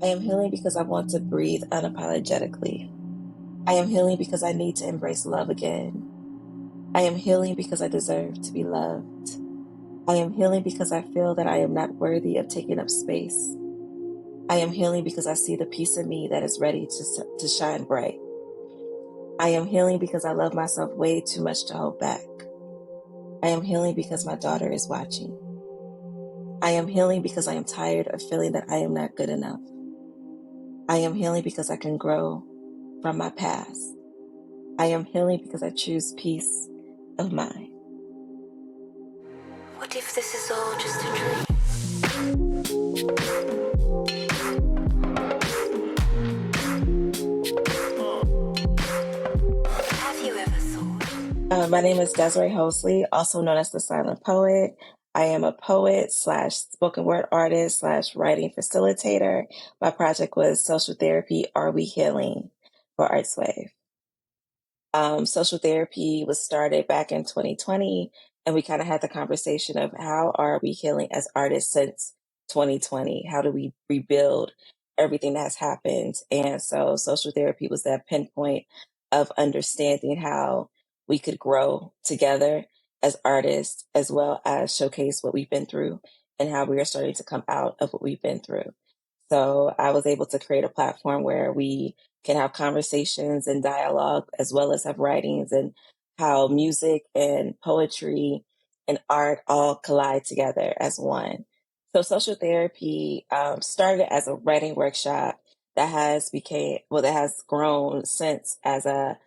I am healing because I want to breathe unapologetically. I am healing because I need to embrace love again. I am healing because I deserve to be loved. I am healing because I feel that I am not worthy of taking up space. I am healing because I see the piece of me that is ready to shine bright. I am healing because I love myself way too much to hold back. I am healing because my daughter is watching. I am healing because I am tired of feeling that I am not good enough. I am healing because I can grow from my past. I am healing because I choose peace of mind. What if this is all just a dream? Have you ever thought? My name is Desirae Hosley, also known as the Silent Poet. I am a poet slash spoken word artist slash writing facilitator. My project was Social Therapy, Are We Healing for ArtsWave. Social therapy was started back in 2020, and we kind of had the conversation of how are we healing as artists since 2020? How do we rebuild everything that's happened? And so social therapy was that pinpoint of understanding how we could grow together as artists, as well as showcase what we've been through and how we are starting to come out of what we've been through. So I was able to create a platform where we can have conversations and dialogue as well as have writings, and how music and poetry and art all collide together as one. So social therapy started as a writing workshop that has grown since as a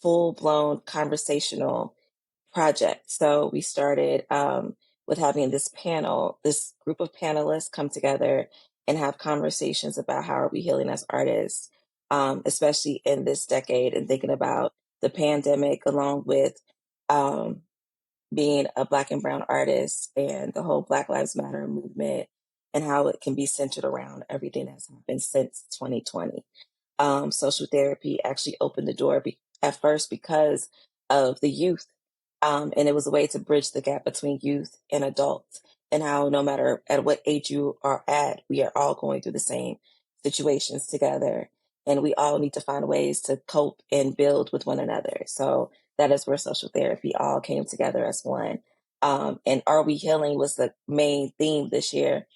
full blown conversational project. So we started with having this group of panelists come together and have conversations about how are we healing as artists, especially in this decade, and thinking about the pandemic along with um, being a Black and Brown artist and the whole Black Lives Matter movement, and how it can be centered around everything that's happened since 2020. Social therapy actually opened the door at first because of the youth. And it was a way to bridge the gap between youth and adults, and how no matter at what age you are at, we are all going through the same situations together. And we all need to find ways to cope and build with one another. So that is where social therapy all came together as one. And Are We Healing was the main theme this year,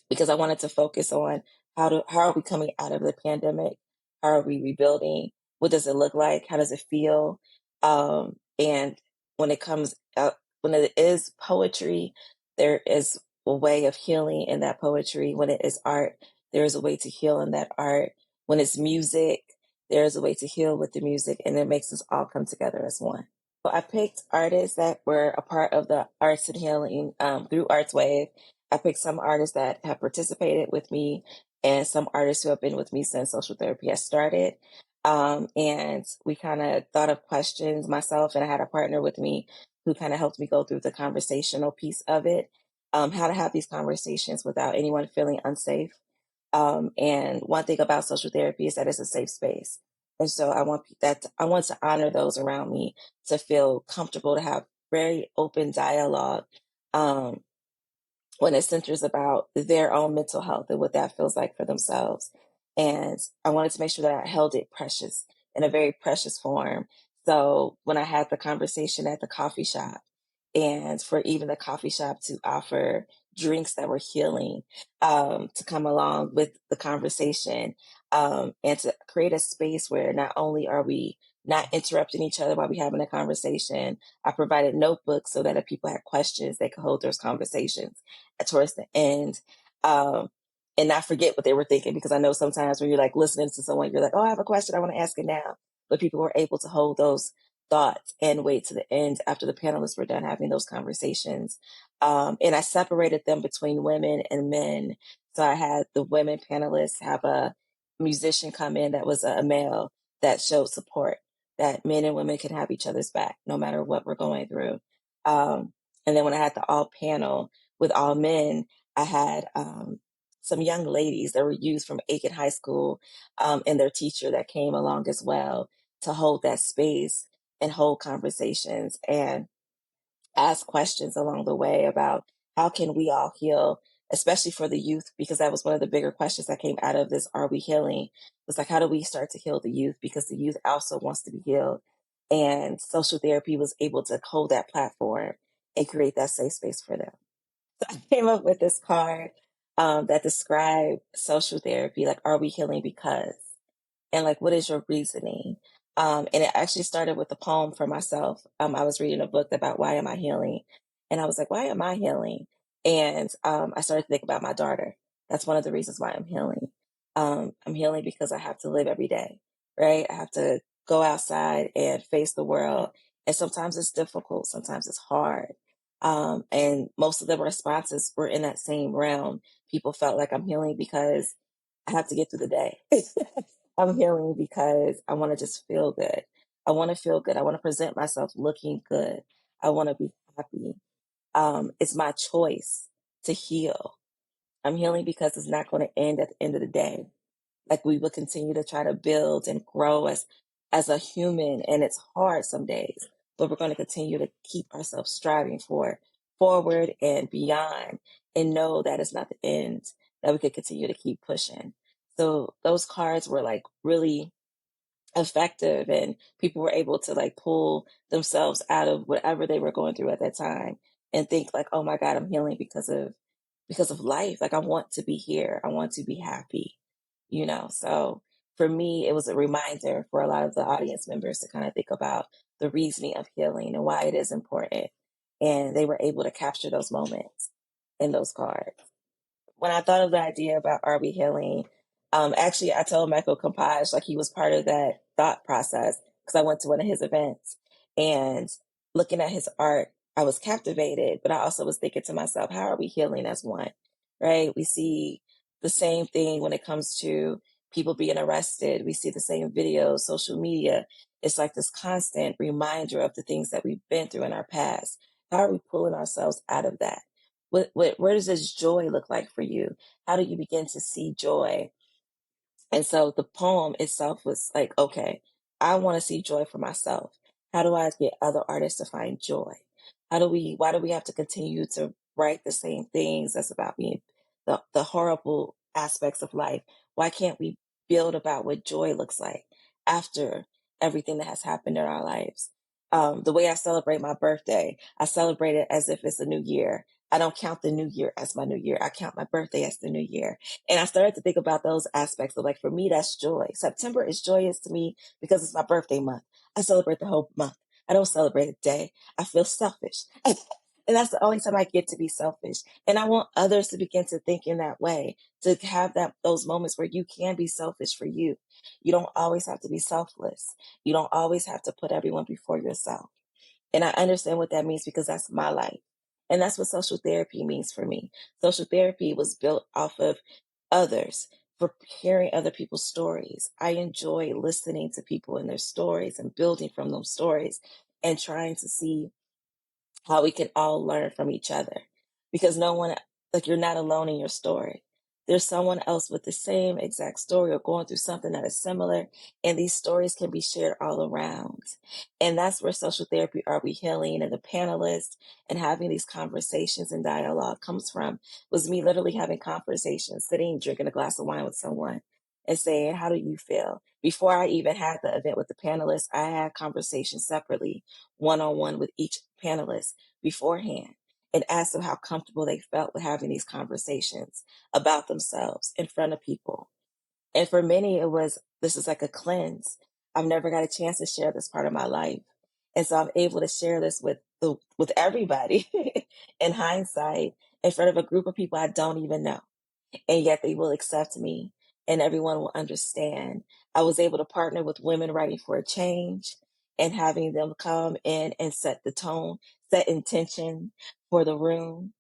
because I wanted to focus on how are we coming out of the pandemic? How are we rebuilding? What does it look like? How does it feel? And when it comes out, when it is poetry, there is a way of healing in that poetry. When it is art, there is a way to heal in that art. When it's music, there is a way to heal with the music, and it makes us all come together as one. So I picked artists that were a part of the arts and healing through ArtsWave. I picked some artists that have participated with me, and some artists who have been with me since social therapy has started. And we kind of thought of questions myself, and I had a partner with me who kind of helped me go through the conversational piece of it, how to have these conversations without anyone feeling unsafe. And one thing about social therapy is that it's a safe space. And so I want to honor those around me to feel comfortable to have very open dialogue. Um, when it centers about their own mental health and what that feels like for themselves. And I wanted to make sure that I held it precious, in a very precious form. So when I had the conversation at the coffee shop, and for even the coffee shop to offer drinks that were healing, to come along with the conversation, and to create a space where not only are we not interrupting each other while we're having a conversation, I provided notebooks so that if people had questions, they could hold those conversations towards the end, um, and not forget what they were thinking. Because I know sometimes when you're like listening to someone, you're like, oh, I have a question, I want to ask it now. But people were able to hold those thoughts and wait to the end after the panelists were done having those conversations. And I separated them between women and men. So I had the women panelists have a musician come in that was a male, that showed support, that men and women can have each other's back no matter what we're going through. Um, and then when I had the all panel with all men, I had some young ladies that were youth from Aiken High School, and their teacher that came along as well, to hold that space and hold conversations and ask questions along the way about how can we all heal especially for the youth, because that was one of the bigger questions that came out of this Are We Healing? Was like, how do we start to heal the youth? Because the youth also wants to be healed. And social therapy was able to hold that platform and create that safe space for them. So I came up with this card that described social therapy, like, are we healing because? And like, what is your reasoning? And it actually started with a poem for myself. I was reading a book about why am I healing, and I was like, why am I healing? And I started to think about my daughter. That's one of the reasons why I'm healing. I'm healing because I have to live every day, right? I have to go outside and face the world, and sometimes it's difficult, sometimes it's hard. And most of the responses were in that same realm. People felt like I'm healing because I have to get through the day. I'm healing because I want to just feel good. I want to feel good. I want to present myself looking good. I want to be happy. It's my choice to heal. I'm healing because it's not going to end at the end of the day. Like, we will continue to try to build and grow as a human, and it's hard some days, but we're going to continue to keep ourselves striving for forward and beyond, and know that it's not the end, that we could continue to keep pushing. So those cards were like really effective, and people were able to like pull themselves out of whatever they were going through at that time and think like, oh my God, I'm healing because of life. Like, I want to be here, I want to be happy, so for me, it was a reminder for a lot of the audience members to kind of think about the reasoning of healing and why it is important, and they were able to capture those moments in those cards. When I thought of the idea about Are We Healing, actually, I told Michael Compage, like, he was part of that thought process, because I went to one of his events, and looking at his art, I was captivated, but I also was thinking to myself, how are we healing as one, right? We see the same thing when it comes to people being arrested. We see the same videos, social media. It's like this constant reminder of the things that we've been through in our past. How are we pulling ourselves out of that? Where does this joy look like for you? How do you begin to see joy? And so the poem itself was like, okay, I want to see joy for myself. How do I get other artists to find joy? Why do we have to continue to write the same things that's about being the horrible aspects of life? Why can't we build about what joy looks like after everything that has happened in our lives? The way I celebrate my birthday, I celebrate it as if it's a new year. I don't count the new year as my new year. I count my birthday as the new year. And I started to think about those aspects of, like, for me, that's joy. September is joyous to me because it's my birthday month. I celebrate the whole month. I don't celebrate a day. I feel selfish. And that's the only time I get to be selfish. And I want others to begin to think in that way, to have those moments where you can be selfish for you. You don't always have to be selfless. You don't always have to put everyone before yourself. And I understand what that means because that's my life. And that's what social therapy means for me. Social therapy was built off of others, for hearing other people's stories. I enjoy listening to people and their stories and building from those stories and trying to see how we can all learn from each other, because no one, like, you're not alone in your story. There's someone else with the same exact story or going through something that is similar, and these stories can be shared all around. And that's where social therapy, Are We Healing, and the panelists and having these conversations and dialogue comes from. Was me literally having conversations, sitting, drinking a glass of wine with someone and saying, how do you feel? Before I even had the event with the panelists, I had conversations separately, one on one with each panelist beforehand, and asked them how comfortable they felt with having these conversations about themselves in front of people. And for many, this is like a cleanse. I've never got a chance to share this part of my life. And so I'm able to share this with everybody in hindsight, in front of a group of people I don't even know, and yet they will accept me and everyone will understand. I was able to partner with Women Writing for a Change and having them come in and set the tone, set intention for the room,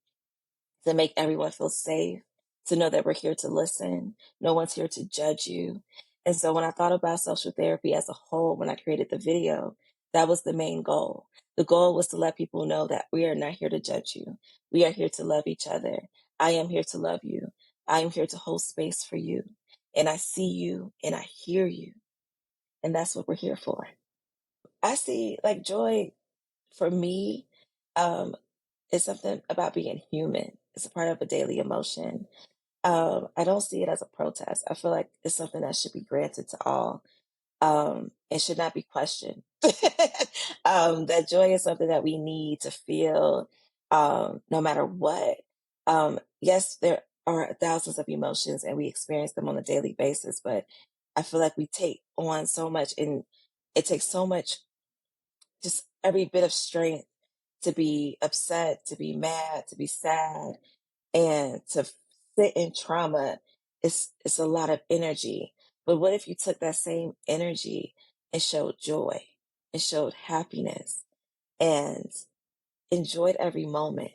to make everyone feel safe, to know that we're here to listen. No one's here to judge you. And so when I thought about social therapy as a whole, when I created the video, that was the main goal. The goal was to let people know that we are not here to judge you. We are here to love each other. I am here to love you. I am here to hold space for you. And I see you and I hear you. And that's what we're here for. I see, like, joy for me, um, is something about being human. It's a part of a daily emotion. I don't see it as a protest. I feel like it's something that should be granted to all. It should not be questioned. That joy is something that we need to feel, no matter what. Yes, there are thousands of emotions and we experience them on a daily basis, but I feel like we take on so much and it takes so much, just every bit of strength to be upset, to be mad, to be sad, and to sit in trauma. It's a lot of energy. But what if you took that same energy and showed joy and showed happiness and enjoyed every moment?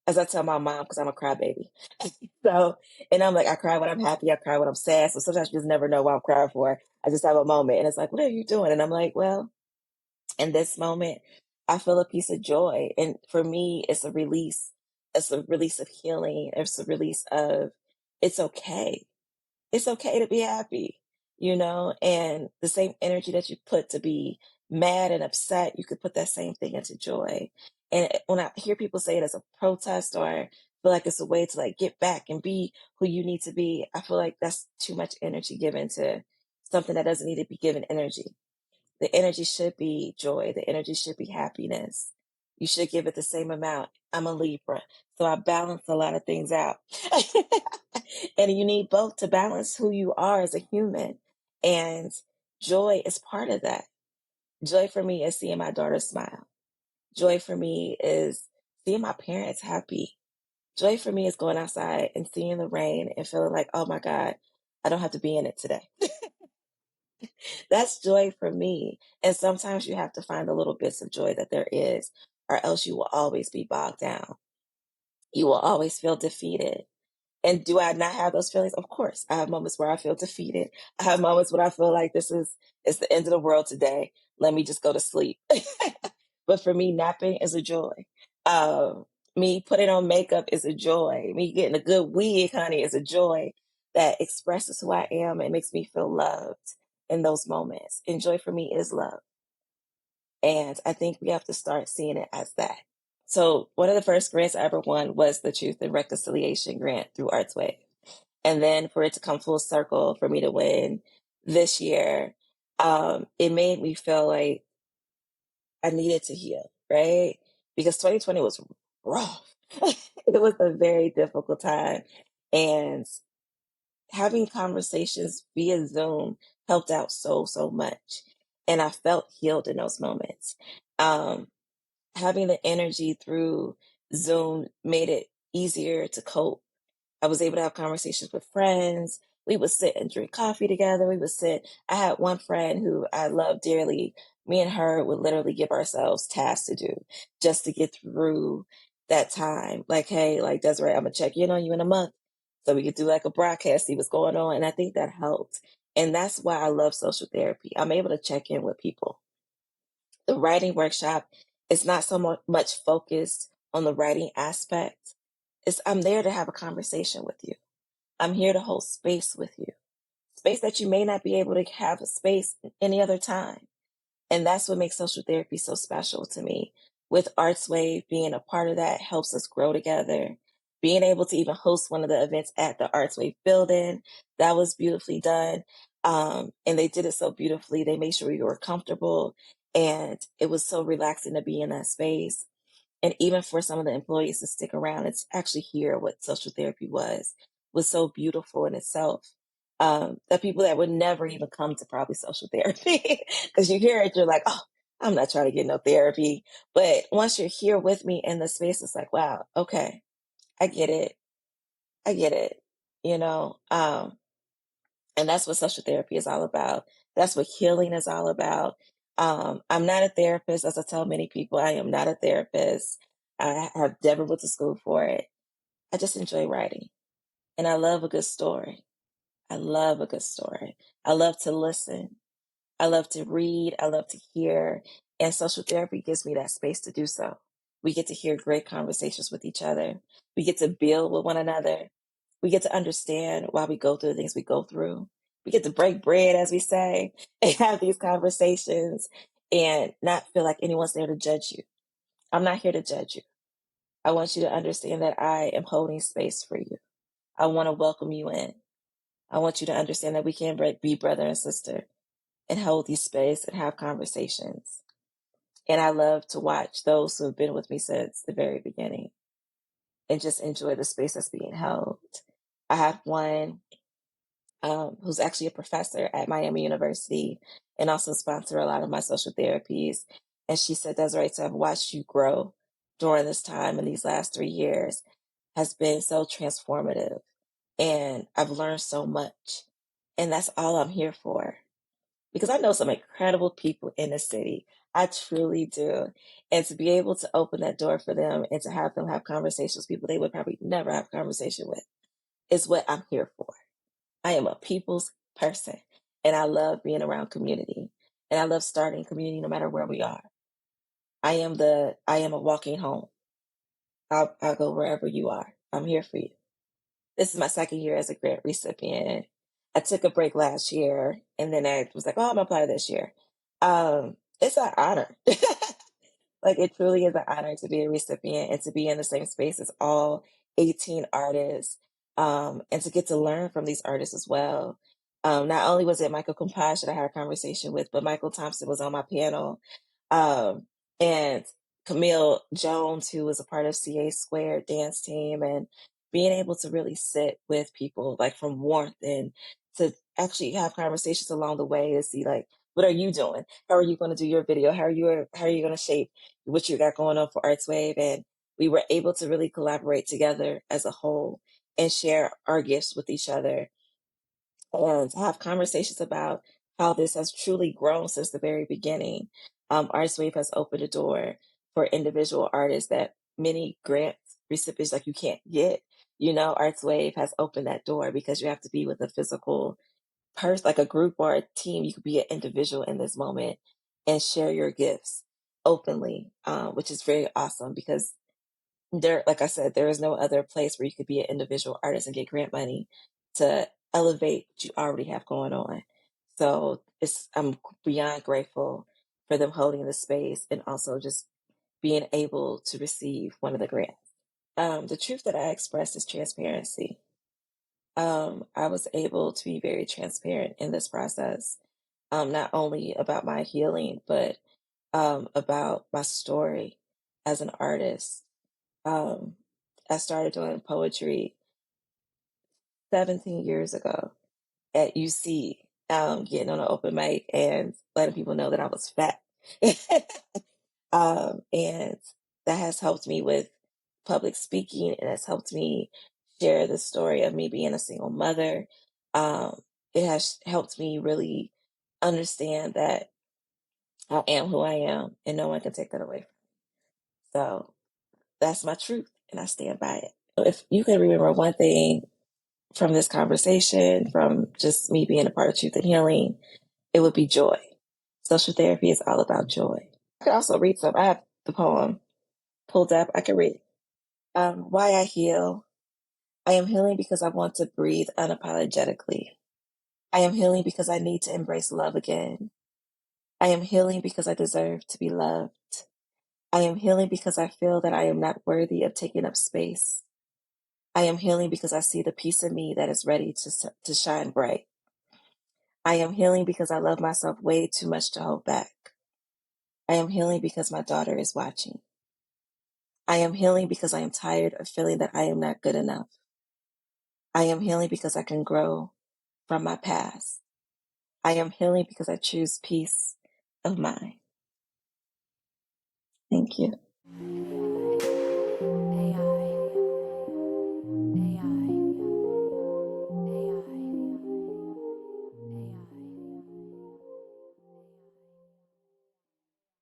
As I tell my mom, because I'm a crybaby. So, and I'm like, I cry when I'm happy, I cry when I'm sad. So sometimes you just never know what I'm crying for. I just have a moment and it's like, what are you doing? And I'm like, well, in this moment, I feel a piece of joy. And for me, it's a release. It's a release of healing. It's a release of it's okay. It's okay to be happy, and the same energy that you put to be mad and upset, you could put that same thing into joy. And when I hear people say it as a protest or feel like it's a way to like get back and be who you need to be, I feel like that's too much energy given to something that doesn't need to be given energy. The energy should be joy. The energy should be happiness. You should give it the same amount. I'm a Libra, so I balance a lot of things out. And you need both to balance who you are as a human. And joy is part of that. Joy for me is seeing my daughter smile. Joy for me is seeing my parents happy. Joy for me is going outside and seeing the rain and feeling like, oh my God, I don't have to be in it today. That's joy for me. And sometimes you have to find the little bits of joy that there is, or else you will always be bogged down. You will always feel defeated. And do I not have those feelings? Of course. I have moments where I feel defeated. I have moments when I feel like it's the end of the world today. Let me just go to sleep. But for me, napping is a joy. Um, Me putting on makeup is a joy. Me getting a good wig, honey, is a joy that expresses who I am and makes me feel loved in those moments. And joy for me is love. And I think we have to start seeing it as that. So one of the first grants I ever won was the Truth and Reconciliation grant through ArtsWave. And then for it to come full circle for me to win this year, it made me feel like I needed to heal, right? Because 2020 was rough. It was a very difficult time. And having conversations via Zoom helped out so, so much. And I felt healed in those moments. Um, Having the energy through Zoom made it easier to cope. I was able to have conversations with friends. We would sit and drink coffee together. We would sit. I had one friend who I love dearly. Me and her would literally give ourselves tasks to do just to get through that time. Like, hey, like Desirae, I'm gonna check in on you in a month. So we could do like a broadcast, see what's going on. And I think that helped. And that's why I love social therapy. I'm able to check in with people. The writing workshop is not so much focused on the writing aspect. I'm there to have a conversation with you. I'm here to hold space with you. Space that you may not be able to have a space any other time. And that's what makes social therapy so special to me. With ArtsWave, being a part of that helps us grow together. Being able to even host one of the events at the ArtsWave building, that was beautifully done. And they did it so beautifully. They made sure we were comfortable. And it was so relaxing to be in that space. And even for some of the employees to stick around and to actually hear what social therapy was so beautiful in itself. That people that would never even come to probably social therapy, because you hear it, you're like, oh, I'm not trying to get no therapy. But once you're here with me in the space, it's like, wow, okay, I get it. I get it. You know, and that's what social therapy is all about. That's what healing is all about. I'm not a therapist, as I tell many people, I am not a therapist. I have never went to school for it. I just enjoy writing, and I love a good story. I love a good story. I love to listen. I love to read. I love to hear. And social therapy gives me that space to do so. We get to hear great conversations with each other. We get to build with one another. We get to understand why we go through the things we go through. We get to break bread, as we say, and have these conversations and not feel like anyone's there to judge you. I'm not here to judge you. I want you to understand that I am holding space for you. I want to welcome you in. I want you to understand that we can be brother and sister and hold these space and have conversations. And I love to watch those who have been with me since the very beginning and just enjoy the space that's being held. I have one who's actually a professor at Miami University and also sponsor a lot of my social therapies. And she said, Desirae, to have watched you grow during this time in these last 3 years has been so transformative. And I've learned so much. And that's all I'm here for. Because I know some incredible people in the city. I truly do. And to be able to open that door for them and to have them have conversations with people they would probably never have a conversation with is what I'm here for. I am a people's person. And I love being around community. And I love starting community no matter where we are. I am a walking home. I'll go wherever you are. I'm here for you. This is my second year as a grant recipient. I took a break last year and then I was like, oh, I'm gonna apply this year. It's an honor. Like it truly is an honor to be a recipient and to be in the same space as all 18 artists, and to get to learn from these artists as well. Not only was it Michael Compage that I had a conversation with, but Michael Thompson was on my panel, um, and Camille Jones, who was a part of CA Squared dance team, and being able to really sit with people like from Warmth and to actually have conversations along the way to see like what are you doing? How are you going to do your video? How are you going to shape what you got going on for ArtsWave? And we were able to really collaborate together as a whole and share our gifts with each other and have conversations about how this has truly grown since the very beginning. ArtsWave has opened a door for individual artists that many grant recipients like you can't get. You know, ArtsWave has opened that door because you have to be with a physical person, like a group or a team. You could be an individual in this moment and share your gifts openly, which is very awesome because there, like I said, there is no other place where you could be an individual artist and get grant money to elevate what you already have going on. So I'm beyond grateful for them holding the space and also just being able to receive one of the grants. The truth that I expressed is transparency. I was able to be very transparent in this process, not only about my healing, but about my story as an artist. Um, I started doing poetry 17 years ago at UC, getting on an open mic and letting people know that I was fat. And that has helped me with public speaking. It has helped me share the story of me being a single mother. It has helped me really understand that I am who I am and no one can take that away from me. So that's my truth and I stand by it. If you could remember one thing from this conversation, from just me being a part of Truth and Healing, it would be joy. Social therapy is all about joy. I could also read some. I have the poem pulled up. I could read. Why I heal. I am healing because I want to breathe unapologetically. I am healing because I need to embrace love again. I am healing because I deserve to be loved. I am healing because I feel that I am not worthy of taking up space. I am healing because I see the piece of me that is ready to shine bright. I am healing because I love myself way too much to hold back. I am healing because my daughter is watching. I am healing because I am tired of feeling that I am not good enough. I am healing because I can grow from my past. I am healing because I choose peace of mind. Thank you.